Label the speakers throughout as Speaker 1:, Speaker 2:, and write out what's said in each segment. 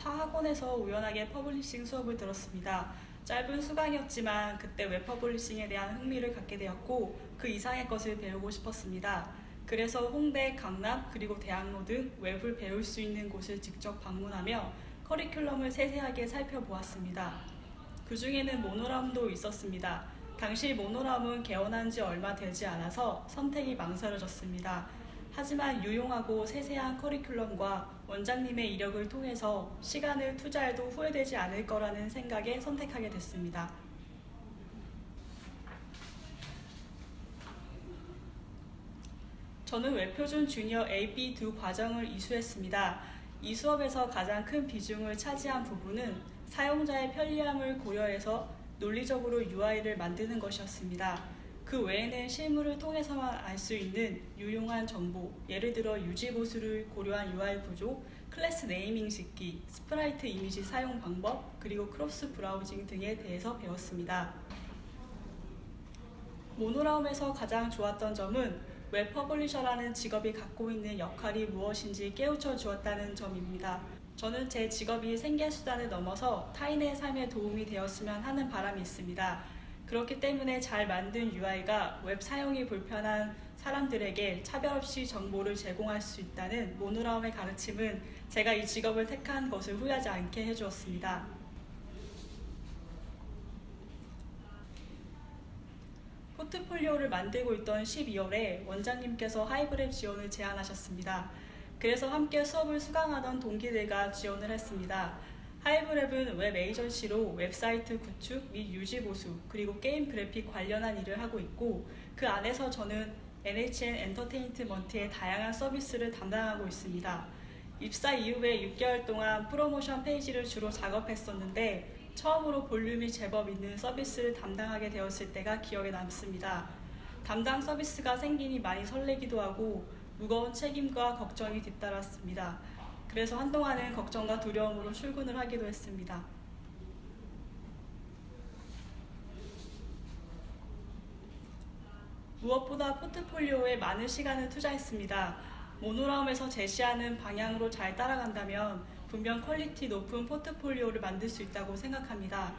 Speaker 1: 타 학원에서 우연하게 퍼블리싱 수업을 들었습니다. 짧은 수강이었지만 그때 웹퍼블리싱에 대한 흥미를 갖게 되었고 그 이상의 것을 배우고 싶었습니다. 그래서 홍대, 강남, 그리고 대학로 등 웹을 배울 수 있는 곳을 직접 방문하며 커리큘럼을 세세하게 살펴보았습니다. 그 중에는 모노라움도 있었습니다. 당시 모노라움은 개원한 지 얼마 되지 않아서 선택이 망설여졌습니다. 하지만 유용하고 세세한 커리큘럼과 원장님의 이력을 통해서 시간을 투자해도 후회되지 않을 거라는 생각에 선택하게 됐습니다. 저는 웹표준 주니어 A, B 두 과정을 이수했습니다. 이 수업에서 가장 큰 비중을 차지한 부분은 사용자의 편리함을 고려해서 논리적으로 UI를 만드는 것이었습니다. 그 외에는 실무를 통해서만 알 수 있는 유용한 정보, 예를 들어 유지보수를 고려한 UI 구조, 클래스 네이밍 짓기, 스프라이트 이미지 사용 방법, 그리고 크로스 브라우징 등에 대해서 배웠습니다. 모노라움에서 가장 좋았던 점은 웹 퍼블리셔라는 직업이 갖고 있는 역할이 무엇인지 깨우쳐 주었다는 점입니다. 저는 제 직업이 생계수단을 넘어서 타인의 삶에 도움이 되었으면 하는 바람이 있습니다. 그렇기 때문에 잘 만든 UI가 웹 사용이 불편한 사람들에게 차별 없이 정보를 제공할 수 있다는 모노라움의 가르침은 제가 이 직업을 택한 것을 후회하지 않게 해주었습니다. 포트폴리오를 만들고 있던 12월에 원장님께서 하이브랩 지원을 제안하셨습니다. 그래서 함께 수업을 수강하던 동기들과 지원을 했습니다. 하이브랩은 웹 에이전시로 웹사이트 구축 및 유지 보수 그리고 게임 그래픽 관련한 일을 하고 있고 그 안에서 저는 NHN 엔터테인먼트의 다양한 서비스를 담당하고 있습니다. 입사 이후에 6개월 동안 프로모션 페이지를 주로 작업했었는데 처음으로 볼륨이 제법 있는 서비스를 담당하게 되었을 때가 기억에 남습니다. 담당 서비스가 생기니 많이 설레기도 하고 무거운 책임과 걱정이 뒤따랐습니다. 그래서 한동안은 걱정과 두려움으로 출근을 하기도 했습니다. 무엇보다 포트폴리오에 많은 시간을 투자했습니다. 모노라움에서 제시하는 방향으로 잘 따라간다면 분명 퀄리티 높은 포트폴리오를 만들 수 있다고 생각합니다.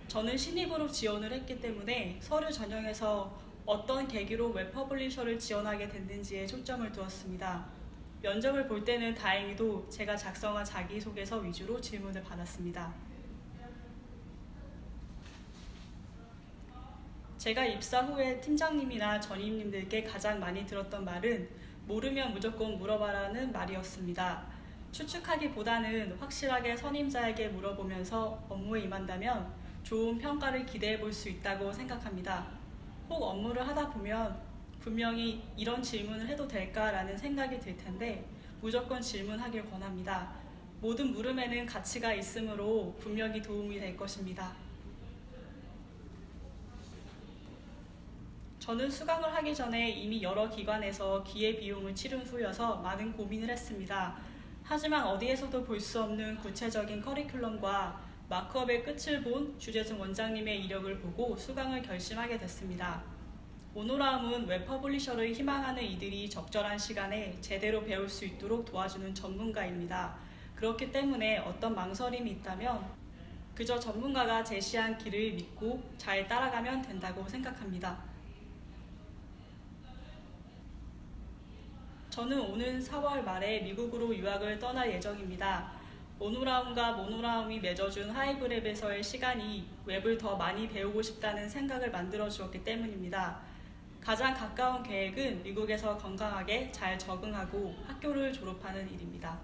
Speaker 1: 저는 신입으로 지원을 했기 때문에 서류 전형에서 어떤 계기로 웹 퍼블리셔를 지원하게 됐는지에 초점을 두었습니다. 면접을 볼 때는 다행히도 제가 작성한 자기소개서 위주로 질문을 받았습니다. 제가 입사 후에 팀장님이나 전임님들께 가장 많이 들었던 말은 모르면 무조건 물어봐라는 말이었습니다. 추측하기보다는 확실하게 선임자에게 물어보면서 업무에 임한다면 좋은 평가를 기대해 볼 수 있다고 생각합니다. 혹 업무를 하다 보면 분명히 이런 질문을 해도 될까라는 생각이 들 텐데 무조건 질문하길 권합니다. 모든 물음에는 가치가 있으므로 분명히 도움이 될 것입니다. 저는 수강을 하기 전에 이미 여러 기관에서 기회비용을 치른 후여서 많은 고민을 했습니다. 하지만 어디에서도 볼 수 없는 구체적인 커리큘럼과 마크업의 끝을 본 주재승 원장님의 이력을 보고 수강을 결심하게 됐습니다. 모노라움은 웹 퍼블리셔를 희망하는 이들이 적절한 시간에 제대로 배울 수 있도록 도와주는 전문가입니다. 그렇기 때문에 어떤 망설임이 있다면 그저 전문가가 제시한 길을 믿고 잘 따라가면 된다고 생각합니다. 저는 오는 4월 말에 미국으로 유학을 떠날 예정입니다. 모노라움과 모노라움이 맺어준 하이브랩에서의 시간이 웹을 더 많이 배우고 싶다는 생각을 만들어 주었기 때문입니다. 가장 가까운 계획은 미국에서 건강하게 잘 적응하고 학교를 졸업하는 일입니다.